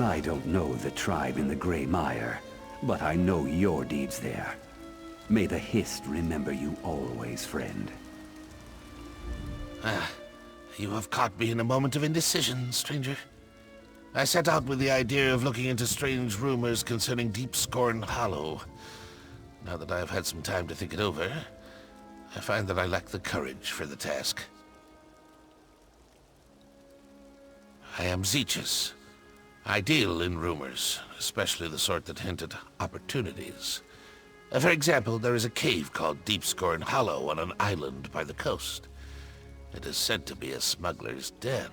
I don't know the tribe in the Grey Mire, but I know your deeds there. May the Hist remember you always, friend. You have caught me in a moment of indecision, stranger. I set out with the idea of looking into strange rumors concerning Deepscorn Hollow. Now that I have had some time to think it over, I find that I lack the courage for the task. I am Zeechus. I deal in rumors, especially the sort that hint at opportunities. For example, there is a cave called Deepscorn Hollow on an island by the coast. It is said to be a smuggler's den.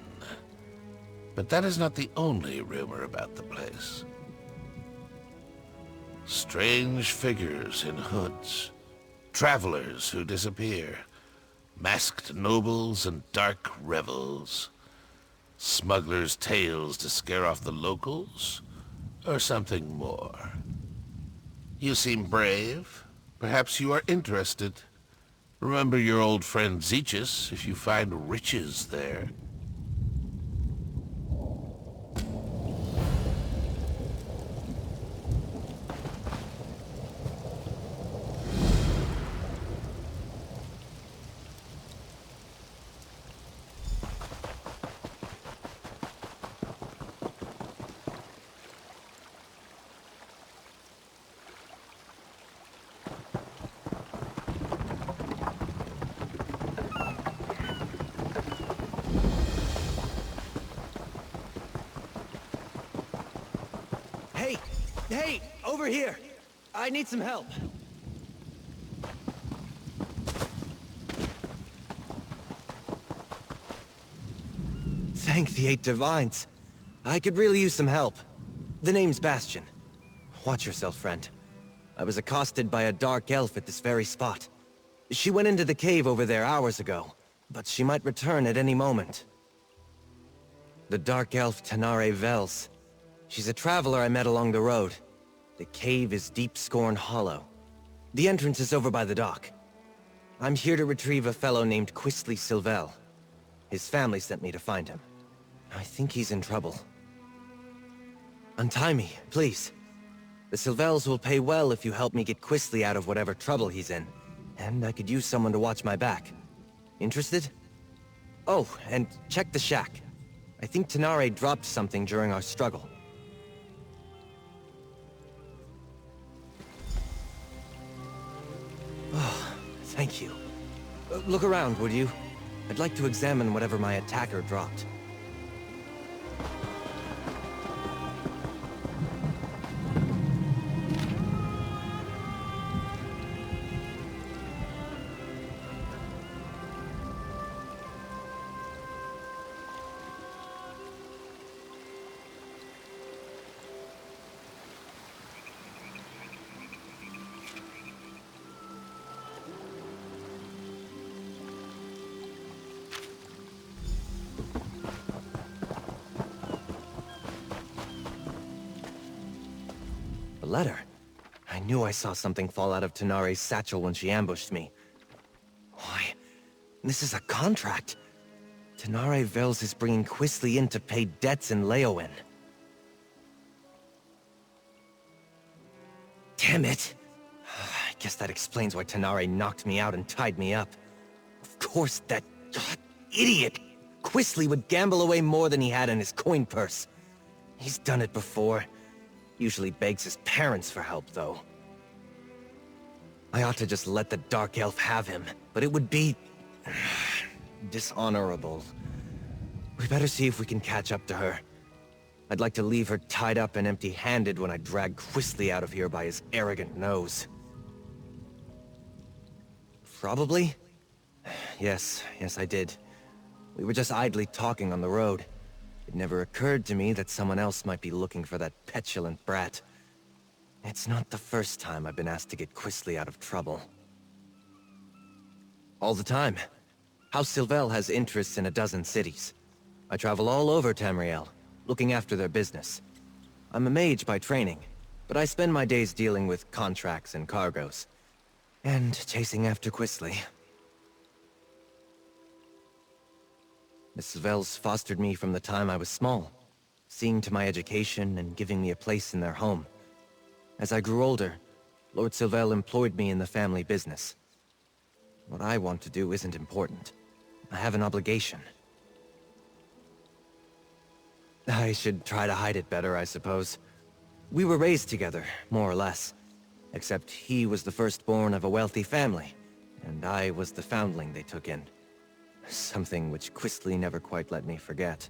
But that is not the only rumor about the place. Strange figures in hoods, travelers who disappear, masked nobles and dark rebels. Smugglers' tales to scare off the locals, or something more? You seem brave. Perhaps you are interested. Remember your old friend Zeechus if you find riches there. Hey! Over here! I need some help. Thank the Eight Divines. I could really use some help. The name's Bastion. Watch yourself, friend. I was accosted by a dark elf at this very spot. She went into the cave over there hours ago, but she might return at any moment. The dark elf Tanare Vels. She's a traveler I met along the road. The cave is Deepscorn Hollow. The entrance is over by the dock. I'm here to retrieve a fellow named Quistley Silvel. His family sent me to find him. I think he's in trouble. Untie me, please. The Silvels will pay well if you help me get Quistley out of whatever trouble he's in. And I could use someone to watch my back. Interested? Oh, and check the shack. I think Tanare dropped something during our struggle. Oh, thank you. Look around, would you? I'd like to examine whatever my attacker dropped. Letter. I knew I saw something fall out of Tanare's satchel when she ambushed me. Why, this is a contract. Tanare Vels is bringing Quistley in to pay debts in Leowen. Damn it! I guess that explains why Tanare knocked me out and tied me up. Of course, that idiot Quistley would gamble away more than he had in his coin purse. He's done it before. Usually begs his parents for help, though. I ought to just let the Dark Elf have him, but it would be dishonorable. We better see if we can catch up to her. I'd like to leave her tied up and empty-handed when I drag Quistley out of here by his arrogant nose. Probably? Yes, I did. We were just idly talking on the road. It never occurred to me that someone else might be looking for that petulant brat. It's not the first time I've been asked to get Quistley out of trouble. All the time. House Silvel has interests in a dozen cities. I travel all over Tamriel, looking after their business. I'm a mage by training, but I spend my days dealing with contracts and cargoes. And chasing after Quistley. The Silvels fostered me from the time I was small. seeing to my education and giving me a place in their home. As I grew older, Lord Sylvel employed me in the family business. What I want to do isn't important. I have an obligation. I should try to hide it better, I suppose. We were raised together, more or less. Except he was the firstborn of a wealthy family, and I was the foundling they took in. Something which Quistly never quite let me forget.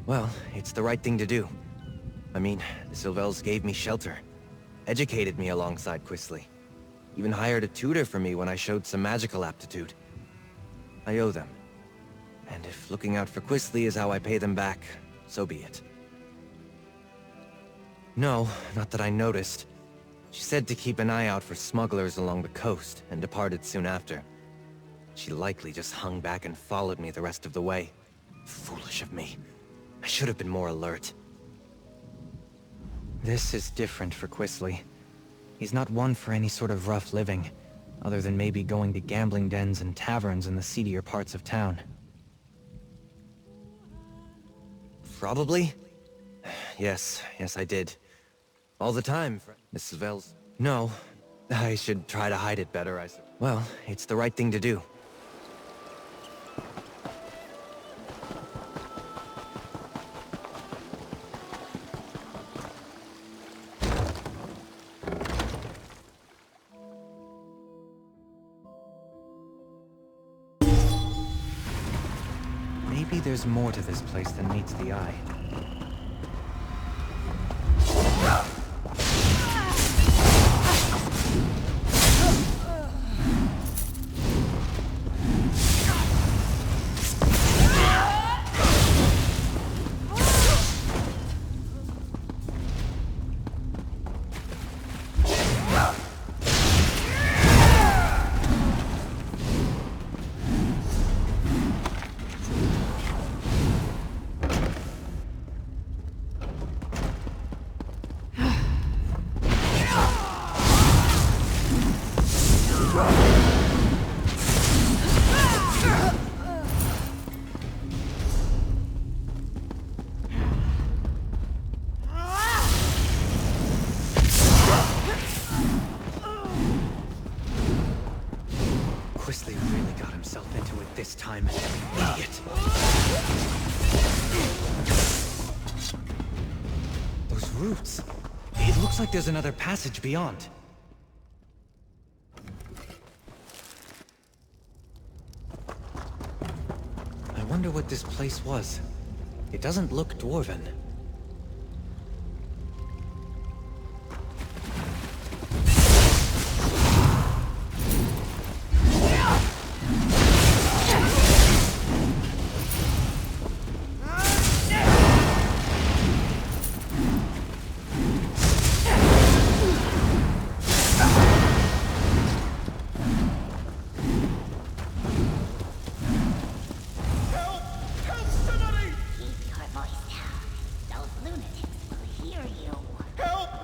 Well, it's the right thing to do. I mean, the Sylvels gave me shelter, educated me alongside Quistly, even hired a tutor for me when I showed some magical aptitude. I owe them. And if looking out for Quistly is how I pay them back, so be it. No, not that I noticed. She said to keep an eye out for smugglers along the coast, and departed soon after. She likely just hung back and followed me the rest of the way. Foolish of me. I should have been more alert. This is different for Quistly. He's not one for any sort of rough living, other than maybe going to gambling dens and taverns in the seedier parts of town. Probably? Yes, I did. All the time, Mrs. Vels. No, I should try to hide it better, I suppose. Well, it's the right thing to do. Maybe there's more to this place than meets the eye. Quistly really got himself into it this time. Idiot. Those roots. It looks like there's another passage beyond. I wonder what this place was. It doesn't look dwarven.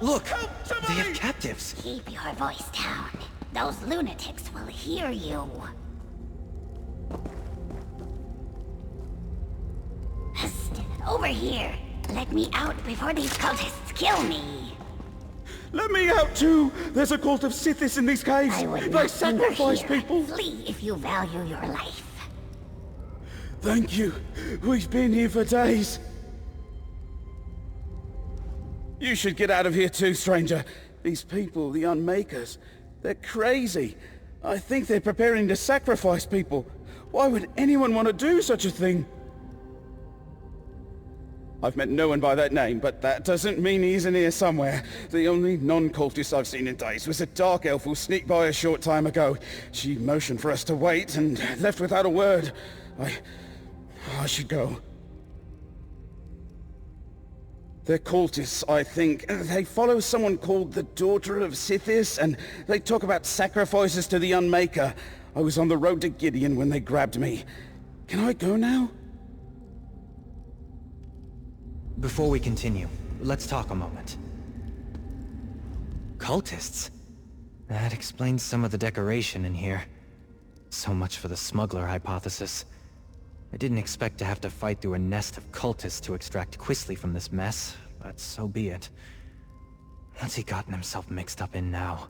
Look! They have captives! Keep your voice down. Those lunatics will hear you. Hist! Over here! Let me out before these cultists kill me! Let me out too! There's a cult of Sithis in these caves! I would They not sacrifice linger here. people! Flee if you value your life. Thank you. We've been here for days. You should get out of here too, stranger. These people, the Unmakers, they're crazy. I think they're preparing to sacrifice people. Why would anyone want to do such a thing? I've met no one by that name, but that doesn't mean he isn't here somewhere. The only non-cultist I've seen in days was a dark elf who sneaked by a short time ago. She motioned for us to wait and left without a word. I should go. They're cultists, I think. They follow someone called the Daughter of Sithis, and they talk about sacrifices to the Unmaker. I was on the road to Gideon when they grabbed me. Can I go now? Before we continue, let's talk a moment. Cultists? That explains some of the decoration in here. So much for the smuggler hypothesis. I didn't expect to have to fight through a nest of cultists to extract Quistly from this mess, but so be it. What's he gotten himself mixed up in now?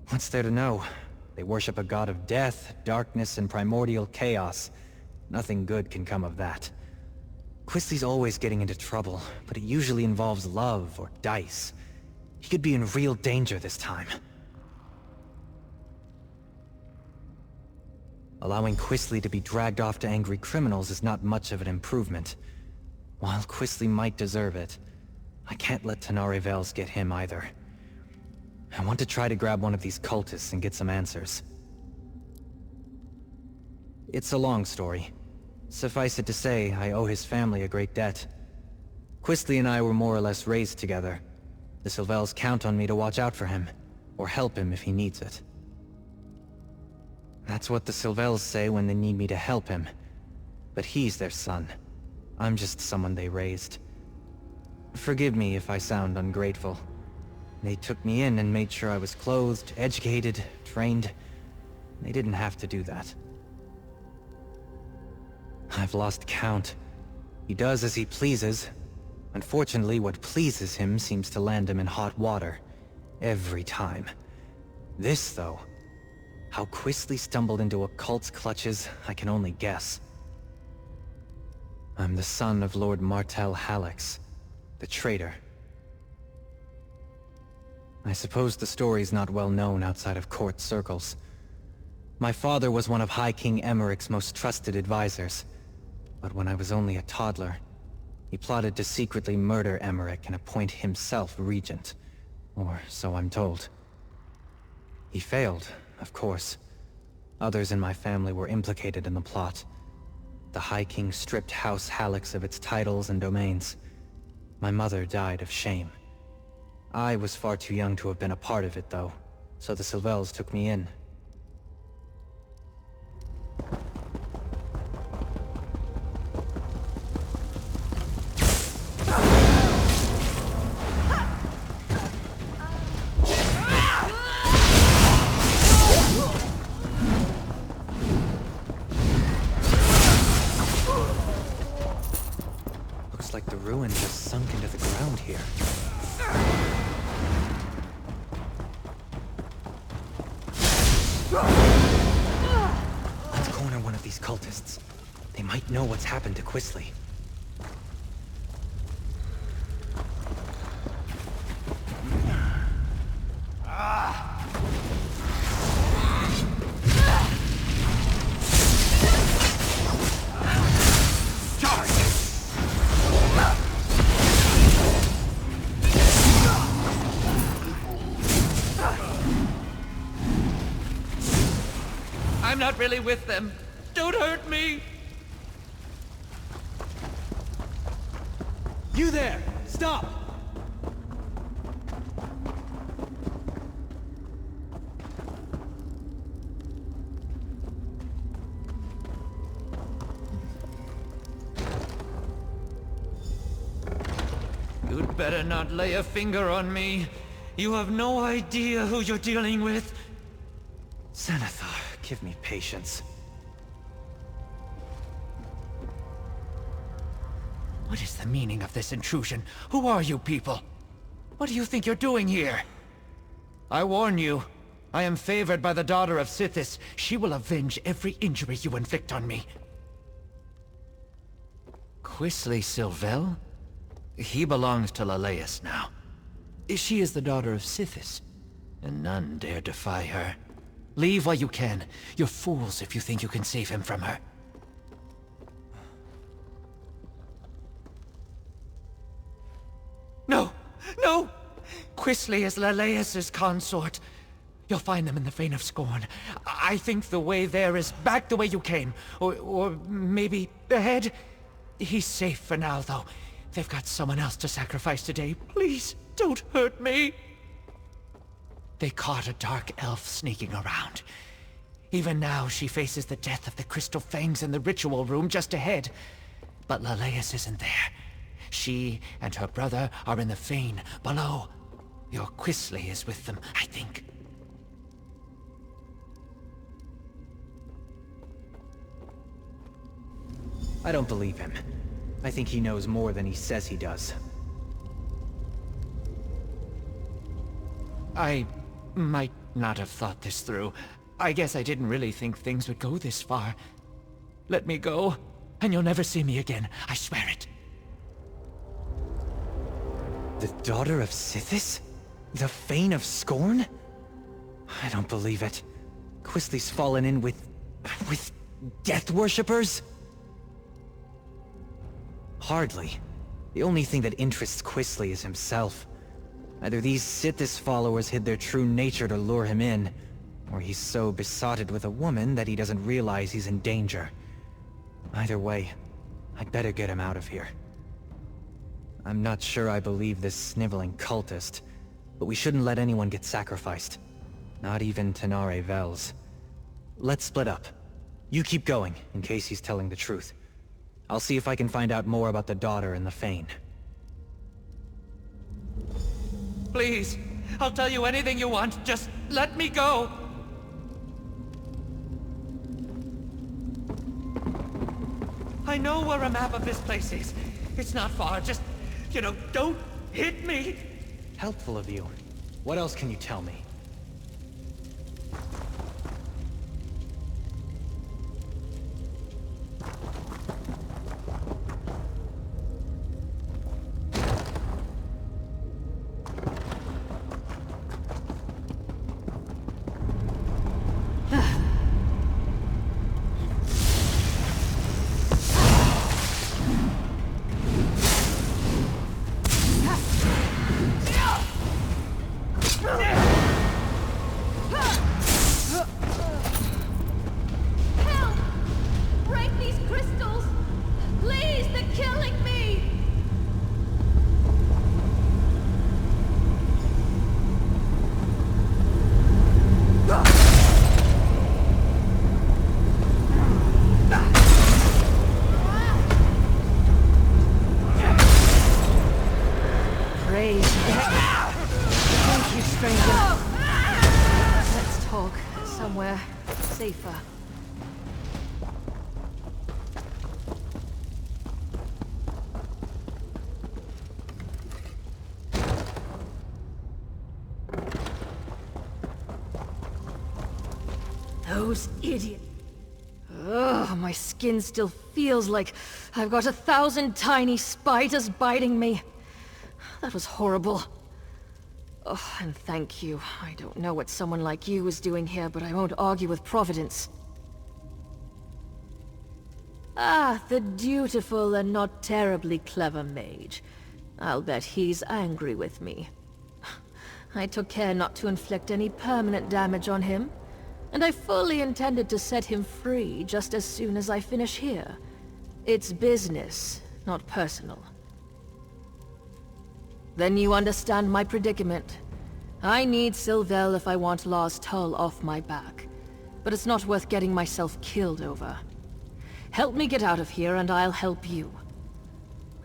What's there to know? They worship a god of death, darkness, and primordial chaos. Nothing good can come of that. Quistly's always getting into trouble, but it usually involves love or dice. He could be in real danger this time. Allowing Quistly to be dragged off to angry criminals is not much of an improvement. While Quistly might deserve it, I can't let Tenari Vales get him either. I want to try to grab one of these cultists and get some answers. It's a long story. Suffice it to say, I owe his family a great debt. Quistly and I were more or less raised together. The Sylvels count on me to watch out for him, or help him if he needs it. That's what the Sylvels say when they need me to help him. But he's their son. I'm just someone they raised. Forgive me if I sound ungrateful. They took me in and made sure I was clothed, educated, trained. They didn't have to do that. I've lost count. He does as he pleases. Unfortunately, what pleases him seems to land him in hot water. Every time. This, though... How Quistly stumbled into a cult's clutches, I can only guess. I'm the son of Lord Martel Hallex, the traitor. I suppose the story's not well known outside of court circles. My father was one of High King Emmerich's most trusted advisors. But when I was only a toddler, he plotted to secretly murder Emmerich and appoint himself regent. Or so I'm told. He failed, of course. Others in my family were implicated in the plot. The High King stripped House Hallex of its titles and domains. My mother died of shame. I was far too young to have been a part of it, though, so the Sylvels took me in. Like the ruin just sunk into the ground here. Let's corner one of these cultists. They might know what's happened to Quistly. I'm not really with them. Don't hurt me! You there! Stop! You'd better not lay a finger on me. You have no idea who you're dealing with. Xanathar, give me patience. What is the meaning of this intrusion? Who are you people? What do you think you're doing here? I warn you, I am favored by the daughter of Sithis. She will avenge every injury you inflict on me. Quistly Sylvel? He belongs to Leleus now. She is the daughter of Sithis, and none dare defy her. Leave while you can. You're fools if you think you can save him from her. No! No! Quistly is Leleus's consort. You'll find them in the Vein of Scorn. I think the way there is back the way you came. Or maybe ahead. He's safe for now, though. They've got someone else to sacrifice today. Please, don't hurt me. They caught a dark elf sneaking around. Even now, she faces the death of the Crystal Fangs in the ritual room just ahead. But Leleus isn't there. She and her brother are in the Fane below. Your Quistly is with them, I think. I don't believe him. I think he knows more than he says he does. I might not have thought this through. I guess I didn't really think things would go this far. Let me go, and you'll never see me again. I swear it. The daughter of Sithis? The Fane of Scorn? I don't believe it. Quistly's fallen in with death worshippers? Hardly. The only thing that interests Quistly is himself. Either these Sithis followers hid their true nature to lure him in, or he's so besotted with a woman that he doesn't realize he's in danger. Either way, I'd better get him out of here. I'm not sure I believe this sniveling cultist, but we shouldn't let anyone get sacrificed. Not even Tenare Vels. Let's split up. You keep going, in case he's telling the truth. I'll see if I can find out more about the daughter and the Fane. Please, I'll tell you anything you want. Just let me go. I know where a map of this place is. It's not far. Just, don't hit me. Helpful of you. What else can you tell me? Safer. Those idiots. Ugh, my skin still feels like I've got 1,000 tiny spiders biting me. That was horrible. Oh, and thank you. I don't know what someone like you is doing here, but I won't argue with Providence. Ah, the dutiful and not terribly clever mage. I'll bet he's angry with me. I took care not to inflict any permanent damage on him, and I fully intended to set him free just as soon as I finish here. It's business, not personal. Then you understand my predicament. I need Sylvel if I want Lars Tull off my back, but it's not worth getting myself killed over. Help me get out of here and I'll help you.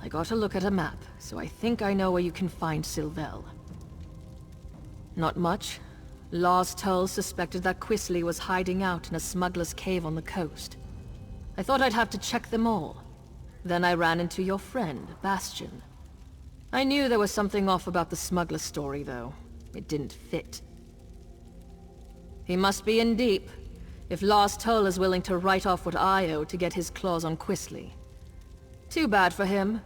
I got a look at a map, so I think I know where you can find Sylvel. Not much. Lars Tull suspected that Quistly was hiding out in a smuggler's cave on the coast. I thought I'd have to check them all. Then I ran into your friend, Bastion. I knew there was something off about the smuggler story, though. It didn't fit. He must be in deep, if Lars Tull is willing to write off what I owe to get his claws on Quistly. Too bad for him,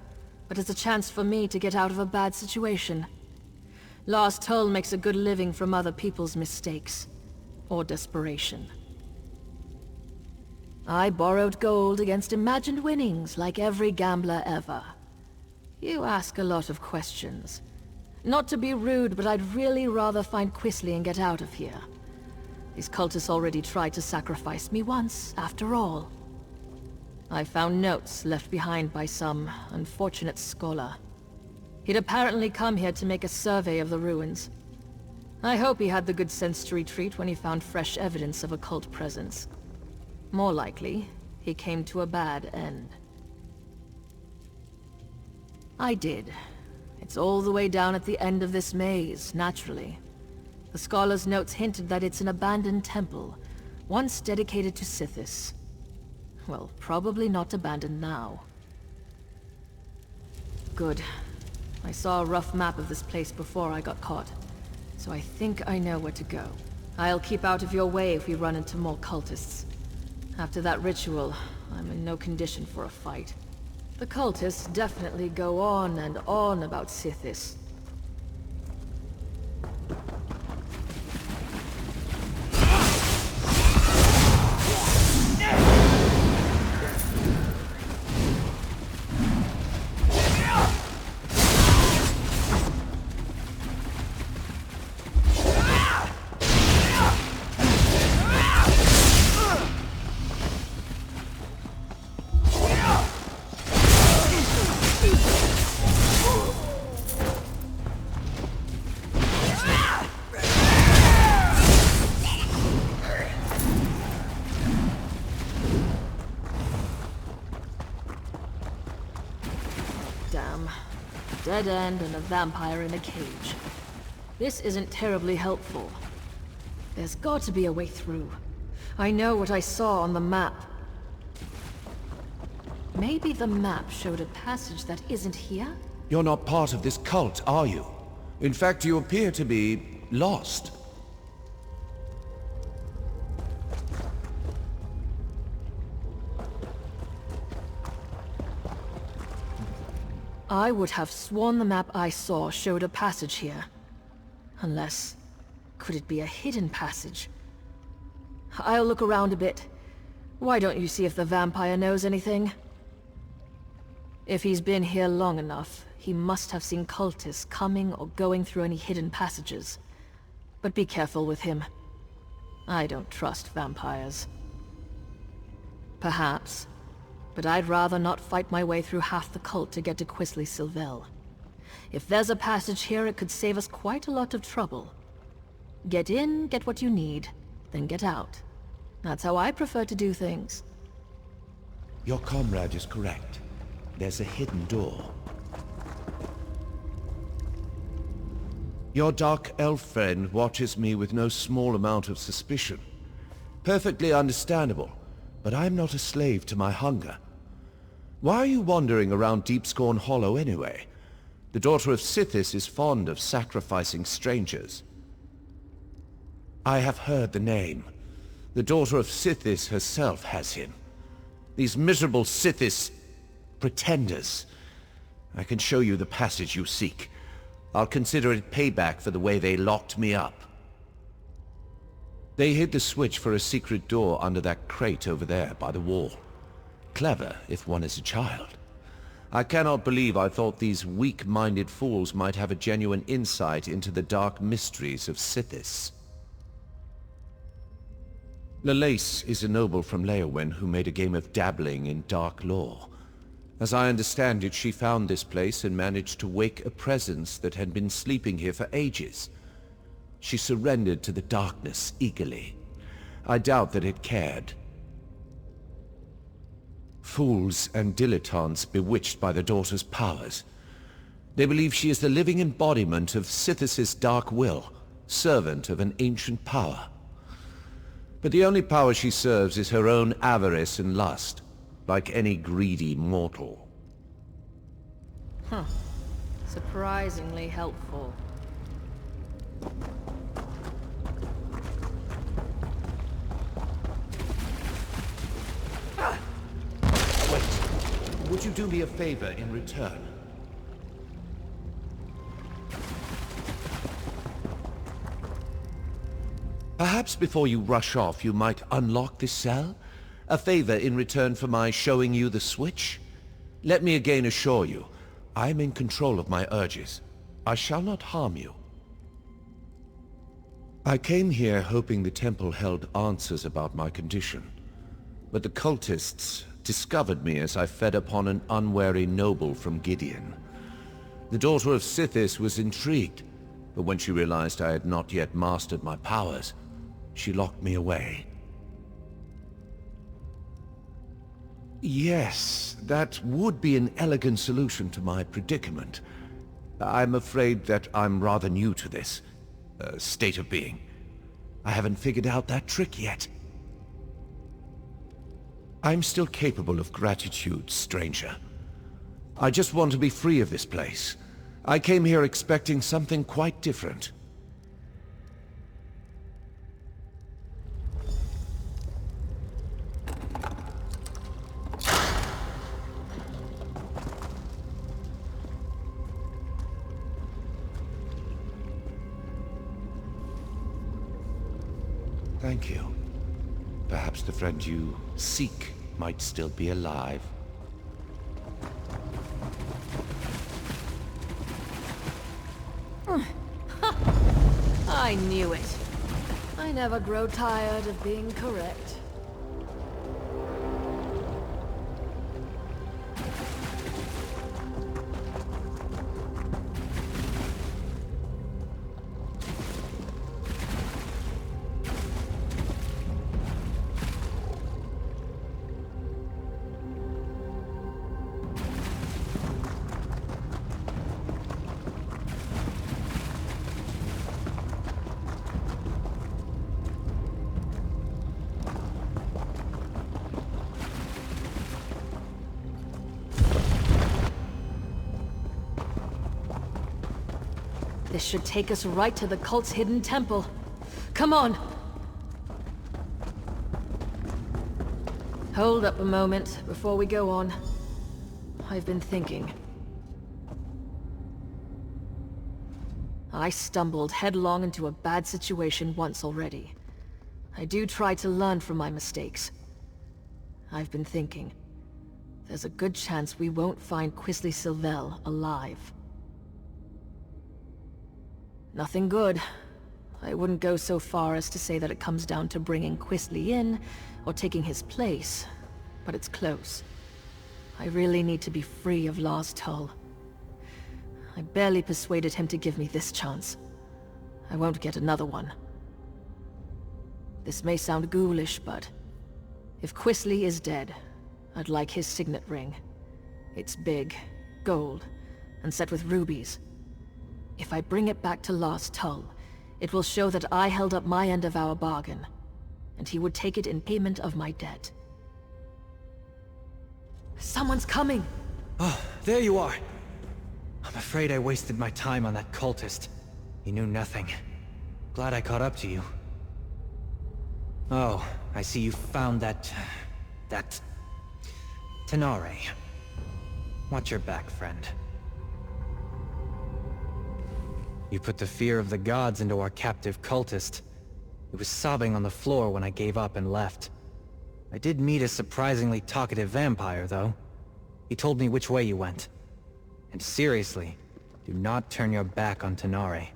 but it's a chance for me to get out of a bad situation. Lars Tull makes a good living from other people's mistakes, or desperation. I borrowed gold against imagined winnings like every gambler ever. You ask a lot of questions. Not to be rude, but I'd really rather find Quistly and get out of here. These cultists already tried to sacrifice me once, after all. I found notes left behind by some unfortunate scholar. He'd apparently come here to make a survey of the ruins. I hope he had the good sense to retreat when he found fresh evidence of a cult presence. More likely, he came to a bad end. I did. It's all the way down at the end of this maze, naturally. The scholar's notes hinted that it's an abandoned temple, once dedicated to Sithis. Well, probably not abandoned now. Good. I saw a rough map of this place before I got caught, so I think I know where to go. I'll keep out of your way if we run into more cultists. After that ritual, I'm in no condition for a fight. The cultists definitely go on and on about Sithis. Damn. Dead end and a vampire in a cage. This isn't terribly helpful. There's got to be a way through. I know what I saw on the map. Maybe the map showed a passage that isn't here? You're not part of this cult, are you? In fact, you appear to be lost. I would have sworn the map I saw showed a passage here. Unless... could it be a hidden passage? I'll look around a bit. Why don't you see if the vampire knows anything? If he's been here long enough, he must have seen cultists coming or going through any hidden passages. But be careful with him. I don't trust vampires. Perhaps. But I'd rather not fight my way through half the cult to get to Questline. If there's a passage here, it could save us quite a lot of trouble. Get in, get what you need, then get out. That's how I prefer to do things. Your comrade is correct. There's a hidden door. Your dark elf friend watches me with no small amount of suspicion. Perfectly understandable, but I'm not a slave to my hunger. Why are you wandering around Deepscorn Hollow anyway? The daughter of Sithis is fond of sacrificing strangers. I have heard the name. The daughter of Sithis herself has him. These miserable Sithis... pretenders. I can show you the passage you seek. I'll consider it payback for the way they locked me up. They hid the switch for a secret door under that crate over there by the wall. Clever, if one is a child. I cannot believe I thought these weak-minded fools might have a genuine insight into the dark mysteries of Sithis. Lalace is a noble from Leowen who made a game of dabbling in dark lore. As I understand it, she found this place and managed to wake a presence that had been sleeping here for ages. She surrendered to the darkness eagerly. I doubt that it cared. Fools and dilettantes bewitched by the daughter's powers. They believe she is the living embodiment of Sithis' dark will, servant of an ancient power. But the only power she serves is her own avarice and lust, like any greedy mortal. Huh. Surprisingly helpful. Wait. Would you do me a favor in return? Perhaps before you rush off, you might unlock this cell? A favor in return for my showing you the switch? Let me again assure you, I am in control of my urges. I shall not harm you. I came here hoping the temple held answers about my condition. But the cultists discovered me as I fed upon an unwary noble from Gideon. The daughter of Sithis was intrigued, but when she realized I had not yet mastered my powers, she locked me away. Yes, that would be an elegant solution to my predicament. I'm afraid that I'm rather new to this state of being. I haven't figured out that trick yet. I'm still capable of gratitude, stranger. I just want to be free of this place. I came here expecting something quite different. Thank you. Perhaps the friend you seek might still be alive. I knew it. I never grow tired of being correct. This should take us right to the cult's hidden temple. Come on! Hold up a moment before we go on. I've been thinking. I stumbled headlong into a bad situation once already. I do try to learn from my mistakes. I've been thinking. There's a good chance we won't find Quisly Sylvel alive. Nothing good. I wouldn't go so far as to say that it comes down to bringing Quisly in, or taking his place, but it's close. I really need to be free of Lars Tull. I barely persuaded him to give me this chance. I won't get another one. This may sound ghoulish, but if Quisly is dead, I'd like his signet ring. It's big, gold, and set with rubies. If I bring it back to Lars Tull, it will show that I held up my end of our bargain, and he would take it in payment of my debt. Someone's coming! Oh, there you are! I'm afraid I wasted my time on that cultist. He knew nothing. Glad I caught up to you. Oh, I see you found that Tenare. Watch your back, friend. You put the fear of the gods into our captive cultist. He was sobbing on the floor when I gave up and left. I did meet a surprisingly talkative vampire, though. He told me which way you went. And seriously, do not turn your back on Tenare.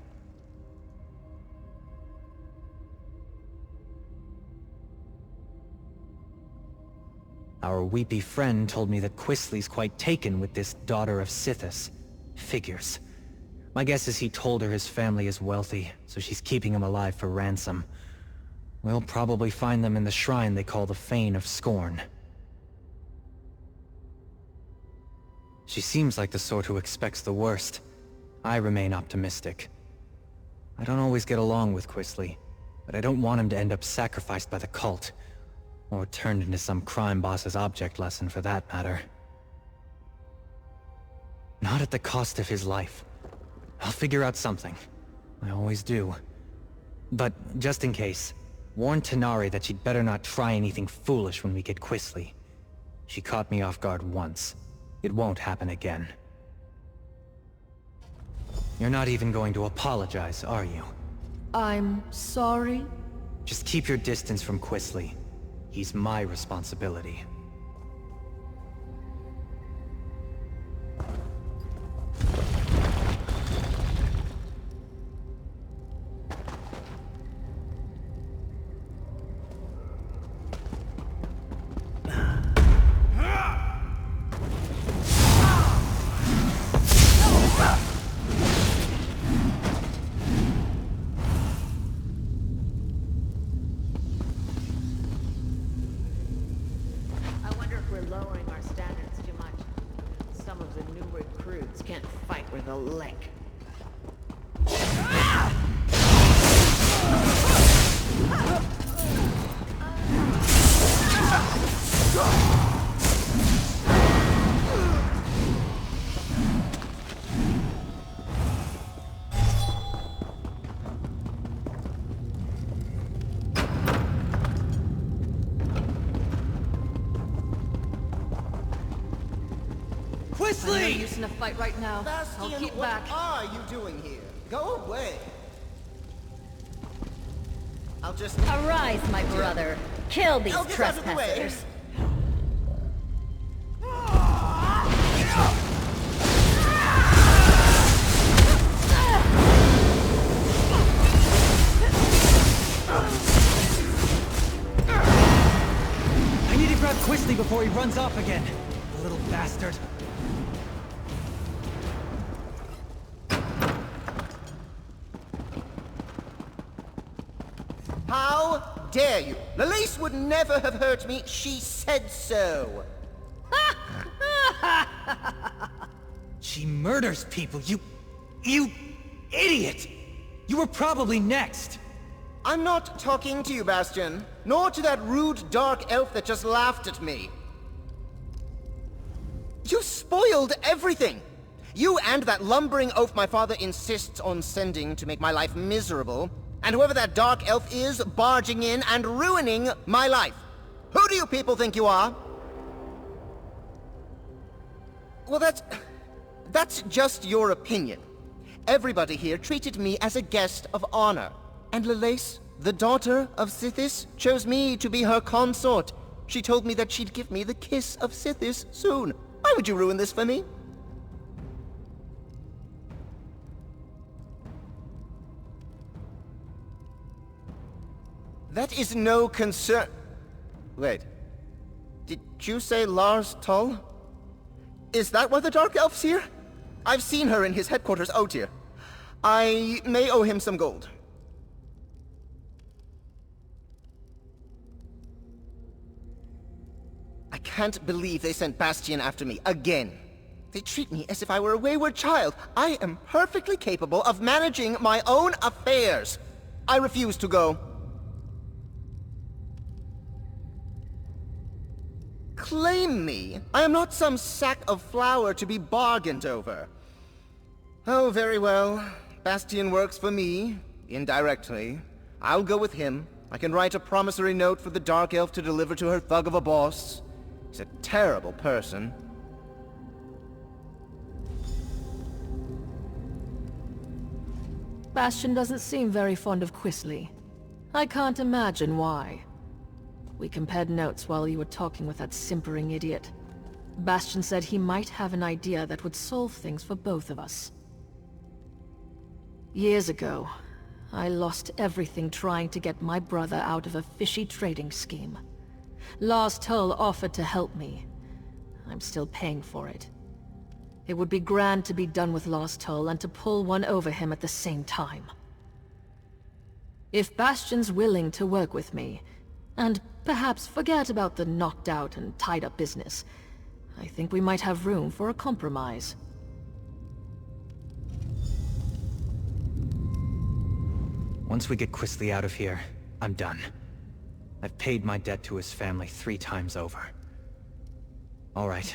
Our weepy friend told me that Quisly's quite taken with this daughter of Sithis. Figures. My guess is he told her his family is wealthy, so she's keeping him alive for ransom. We'll probably find them in the shrine they call the Fane of Scorn. She seems like the sort who expects the worst. I remain optimistic. I don't always get along with Quisly, but I don't want him to end up sacrificed by the cult. Or turned into some crime boss's object lesson, for that matter. Not at the cost of his life. I'll figure out something. I always do. But, just in case, warn Tenare that she'd better not try anything foolish when we get Quisly. She caught me off guard once. It won't happen again. You're not even going to apologize, are you? I'm sorry? Just keep your distance from Quisly. He's my responsibility. Go! Questline! No use in a fight right now. I'll keep back. What are you doing here? Go away. I'll just... Arise, my brother. Kill these get out of the way. trespassers. I need to grab Questline before he runs off again. The little bastard. How dare you? Lalise would never have hurt me. She said so. She murders people, you idiot! You were probably next! I'm not talking to you, Bastion. Nor to that rude dark elf that just laughed at me. You spoiled everything! You and that lumbering oaf my father insists on sending to make my life miserable, and whoever that dark elf is, barging in and ruining my life. Who do you people think you are? Well, that's just your opinion. Everybody here treated me as a guest of honor. And Lalise, the daughter of Sithis, chose me to be her consort. She told me that she'd give me the kiss of Sithis soon. Why would you ruin this for me? That is no concern... Wait. Did you say Lars Tull? Is that why the Dark Elf's here? I've seen her in his headquarters, Otyr. I may owe him some gold. I can't believe they sent Bastion after me again. They treat me as if I were a wayward child. I am perfectly capable of managing my own affairs. I refuse to go. Claim me. I am not some sack of flour to be bargained over. Oh, very well. Bastion works for me, indirectly. I'll go with him. I can write a promissory note for the Dark Elf to deliver to her thug of a boss. He's a terrible person. Bastion doesn't seem very fond of Questline. I can't imagine why. We compared notes while you were talking with that simpering idiot. Bastion said he might have an idea that would solve things for both of us. Years ago, I lost everything trying to get my brother out of a fishy trading scheme. Lars Tull offered to help me. I'm still paying for it. It would be grand to be done with Lars Tull and to pull one over him at the same time. If Bastion's willing to work with me, and perhaps forget about the knocked out and tied up business, I think we might have room for a compromise. Once we get Questline out of here, I'm done. I've paid my debt to his family 3 times over. Alright.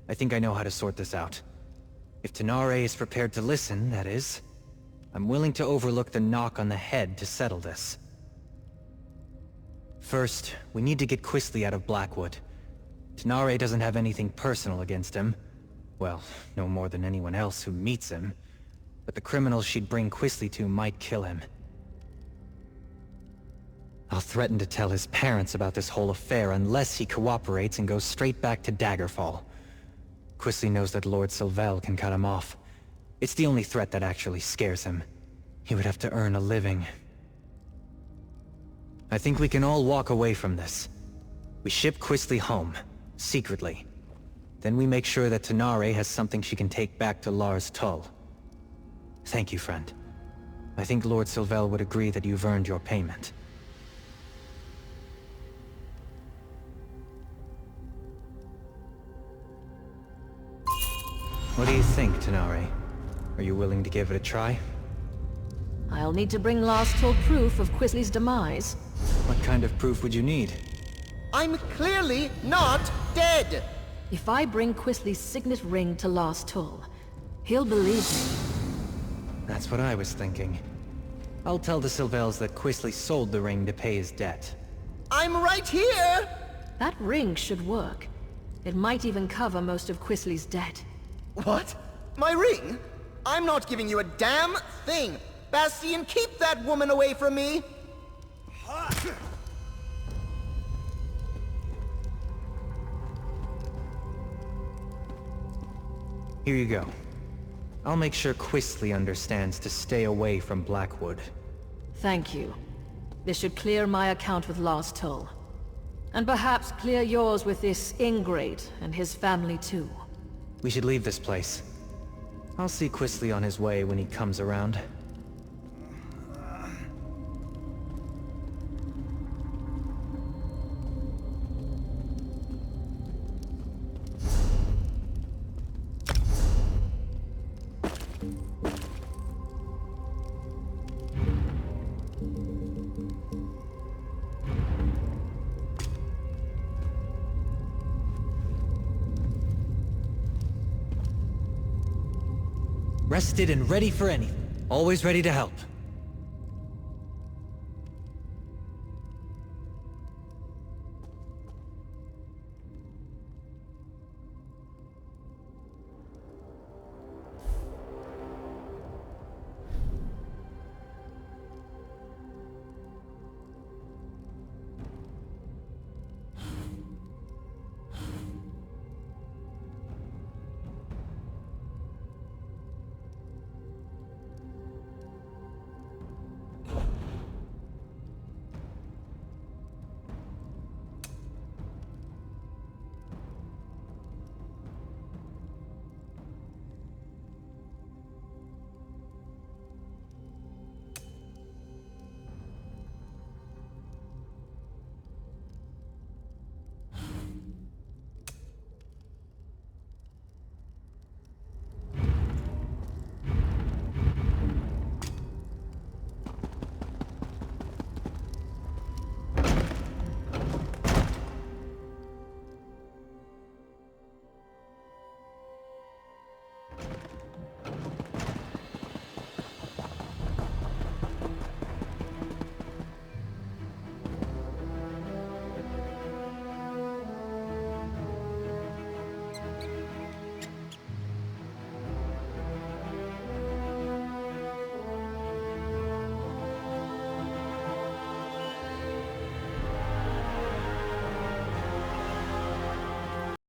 I think I know how to sort this out. If Tanare is prepared to listen, that is, I'm willing to overlook the knock on the head to settle this. First, we need to get Questline out of Blackwood. Tanare doesn't have anything personal against him. Well, no more than anyone else who meets him. But the criminals she'd bring Questline to might kill him. I'll threaten to tell his parents about this whole affair unless he cooperates and goes straight back to Daggerfall. Questline knows that Lord Sylvel can cut him off. It's the only threat that actually scares him. He would have to earn a living. I think we can all walk away from this. We ship Questline home, secretly. Then we make sure that Tanare has something she can take back to Lars Tull. Thank you, friend. I think Lord Sylvel would agree that you've earned your payment. What do you think, Tanare? Are you willing to give it a try? I'll need to bring Lars Tull proof of Questline's demise. What kind of proof would you need? I'm clearly not dead! If I bring Questline's signet ring to Lars Tull, he'll believe me. That's what I was thinking. I'll tell the Sylvels that Questline sold the ring to pay his debt. I'm right here! That ring should work. It might even cover most of Questline's debt. What? My ring? I'm not giving you a damn thing! Bastian, keep that woman away from me! Here you go. I'll make sure Questline understands to stay away from Blackwood. Thank you. This should clear my account with Lost Toll. And perhaps clear yours with this ingrate and his family too. We should leave this place. I'll see Questline on his way when he comes around. Rested and ready for anything. Always ready to help.